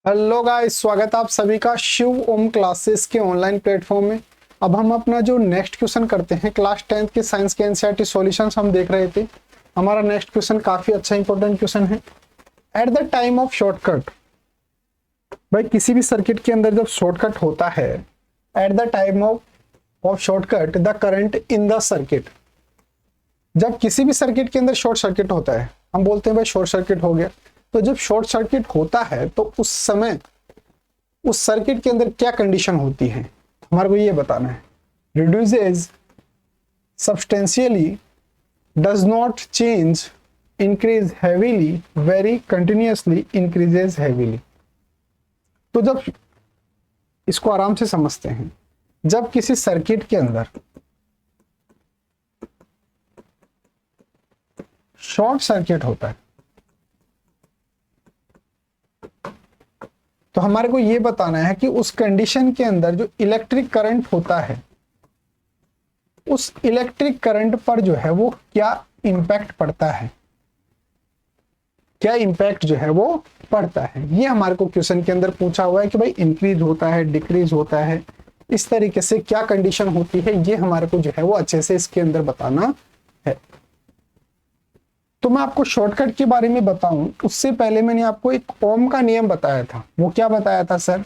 Hello guys, स्वागत है आप सभी का शिव ओम क्लासेस के ऑनलाइन प्लेटफॉर्म में। अब हम अपना जो नेक्स्ट क्वेश्चन करते हैं, क्लास 10th के साइंस के एनसीईआरटी सॉल्यूशंस हम देख रहे थे। हमारा नेक्स्ट क्वेश्चन काफी अच्छा इंपॉर्टेंट क्वेश्चन है। At the time of shortcut, भाई किसी भी सर्किट के अंदर जब शॉर्टकट होता है, at the time of shortcut the current in the circuit, जब किसी भी सर्किट के अंदर शॉर्ट सर्किट होता है, हम बोलते हैं भाई शॉर्ट सर्किट हो गया। तो जब शॉर्ट सर्किट होता है तो उस समय उस सर्किट के अंदर क्या कंडीशन होती है, हमारे को ये बताना है। Reduces substantially, does not change, increase heavily, very continuously, increases heavily. तो जब इसको आराम से समझते हैं, जब किसी सर्किट के अंदर शॉर्ट सर्किट होता है तो हमारे को यह बताना है कि उस कंडीशन के अंदर जो इलेक्ट्रिक करंट होता है, उस इलेक्ट्रिक करंट पर जो है वो क्या इंपैक्ट पड़ता है, क्या इंपैक्ट जो है वो पड़ता है। ये हमारे को क्वेश्चन के अंदर पूछा हुआ है कि भाई इंक्रीज होता है, डिक्रीज होता है, इस तरीके से क्या कंडीशन होती है, ये हमारे को जो है वो अच्छे से इसके अंदर बताना है। तो मैं आपको शॉर्टकट के बारे में बताऊं उससे पहले मैंने आपको एक ओम का नियम बताया था। वो क्या बताया था सर?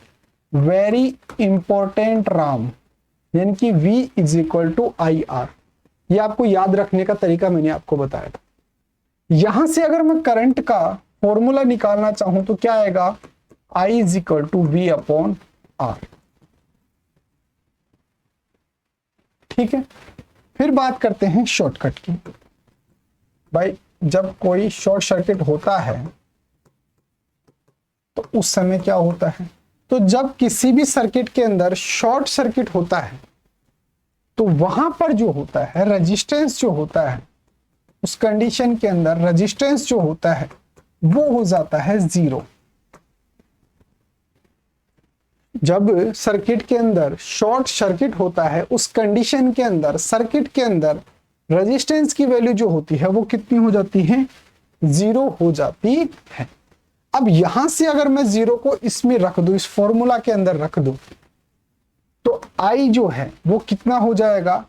वेरी इंपॉर्टेंट राम, यानी कि V is equal to I R. ये आपको याद रखने का तरीका मैंने आपको बताया था। यहां से अगर मैं करंट का फॉर्मूला निकालना चाहूं तो क्या आएगा? I is equal to V upon R. ठीक है, फिर बात करते हैं शॉर्टकट की। भाई जब कोई शॉर्ट सर्किट होता है तो उस समय क्या होता है? तो जब किसी भी सर्किट के अंदर शॉर्ट सर्किट होता है तो वहां पर जो होता है रेजिस्टेंस जो होता है, उस कंडीशन के अंदर रेजिस्टेंस जो होता है वो हो जाता है जीरो। जब सर्किट के अंदर शॉर्ट सर्किट होता है उस कंडीशन के अंदर सर्किट के अंदर रेजिस्टेंस की वैल्यू जो होती है वो कितनी हो जाती है? जीरो हो जाती है। अब यहां से अगर मैं जीरो को इसमें रख दूं, इस फॉर्मूला के अंदर रख दूं, तो आई जो है वो कितना हो जाएगा?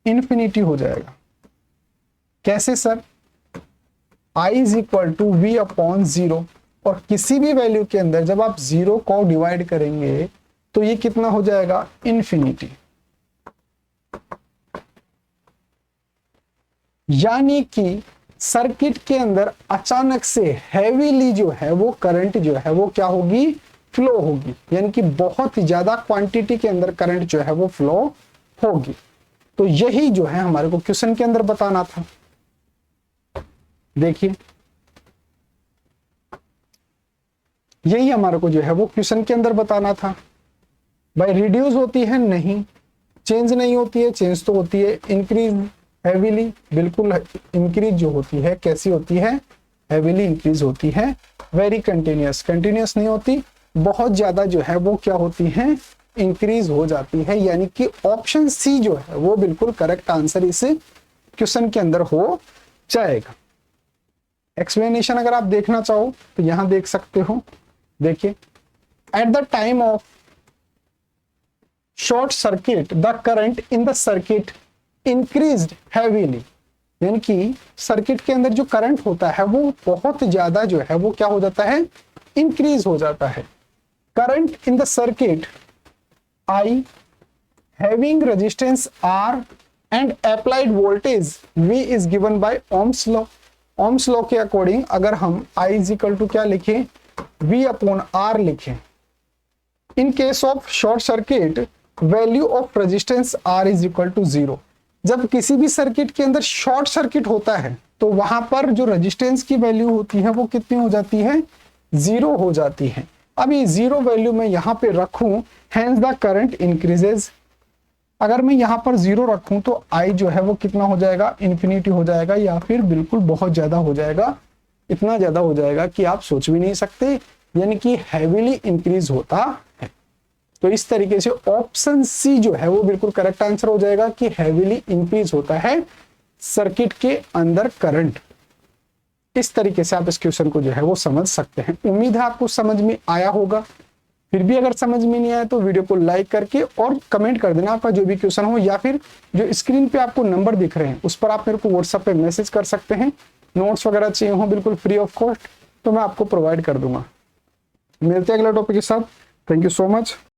इन्फिनिटी हो जाएगा। कैसे sir? I is equal to V upon zero, और किसी भी वैल्यू के अंदर जब आप जीरो को डिवाइड करेंगे तो ये कितना हो जाएगा? इन्फिनिटी। यानी कि सर्किट के अंदर अचानक से हैवीली जो है वो करंट जो है वो क्या होगी? फ्लो होगी, यानी कि बहुत ज्यादा क्वांटिटी के अंदर करंट जो है वो फ्लो होगी। तो यही जो है हमारे को क्वेश्चन के अंदर बताना था। देखिए यही हमारे को जो है वो क्वेश्चन के अंदर बताना था। भाई रिड्यूस होती है? नहीं, चेंज नहीं होती है। चेंज तो होती है। इंक्रीज हैवीली, बिल्कुल इंक्रीज जो होती है कैसी होती है? हैवीली इंक्रीज होती है। वेरी कंटिन्यूअस, कंटिन्यूअस नहीं होती, बहुत ज्यादा जो है वो क्या होती है? इंक्रीज हो जाती है। यानी कि ऑप्शन सी जो है वो बिल्कुल करेक्ट आंसर इस क्वेश्चन के अंदर हो जाएगा। एक्सप्लेनेशन अगर आप देखना चाहो तो यहां देख सकते हो। देखिए, at the time of short circuit the current in the circuit increased heavily, यानी कि सर्किट के अंदर जो करंट होता है वो बहुत ज्यादा जो है वो क्या हो जाता है? इंक्रीज हो जाता है। Current in the circuit I having resistance R and applied voltage V is given by Ohm's law. Ohm's law के अकॉर्डिंग अगर हम I इज इक्वल टू क्या लिखें? V अपॉन आर लिखें। In case of short circuit value of resistance R is equal to zero. जब किसी भी circuit के अंदर शॉर्ट सर्किट होता है तो वहां पर जो रेजिस्टेंस की वैल्यू होती है वो कितनी हो जाती है? जीरो हो जाती है। अब ये जीरो वैल्यू मैं यहां पे रखूं, हेंस द करंट इंक्रीजेस। अगर मैं यहां पर जीरो रखूं तो आई जो है वो कितना हो जाएगा? इन्फिनिटी हो जाएगा, या फिर बिल्कुल बहुत ज्यादा हो जाएगा। इतना ज्यादा हो जाएगा कि आप सोच भी नहीं सकते, यानी कि हैवीली इंक्रीज होता है। तो इस तरीके से ऑप्शन सी जो है वो बिल्कुल करेक्ट आंसर हो जाएगा कि हैवीली इंक्रीज होता है सर्किट के अंदर करंट। इस तरीके से आप इस क्वेश्चन को जो है वो समझ सकते हैं। उम्मीद है आपको समझ में आया होगा। फिर भी अगर समझ में नहीं आया तो वीडियो को लाइक करके और कमेंट कर देना आपका जो भी क्वेश्चन हो, या फिर जो स्क्रीन पे आपको नंबर दिख रहे हैं उस पर आप मेरे को व्हाट्सएप पे मैसेज कर सकते हैं। नोट्स वगैरह चाहिए हो बिल्कुल फ्री ऑफ कॉस्ट तो मैं आपको प्रोवाइड कर दूंगा। मिलते हैं अगला टॉपिक के साथ। Thank you so much.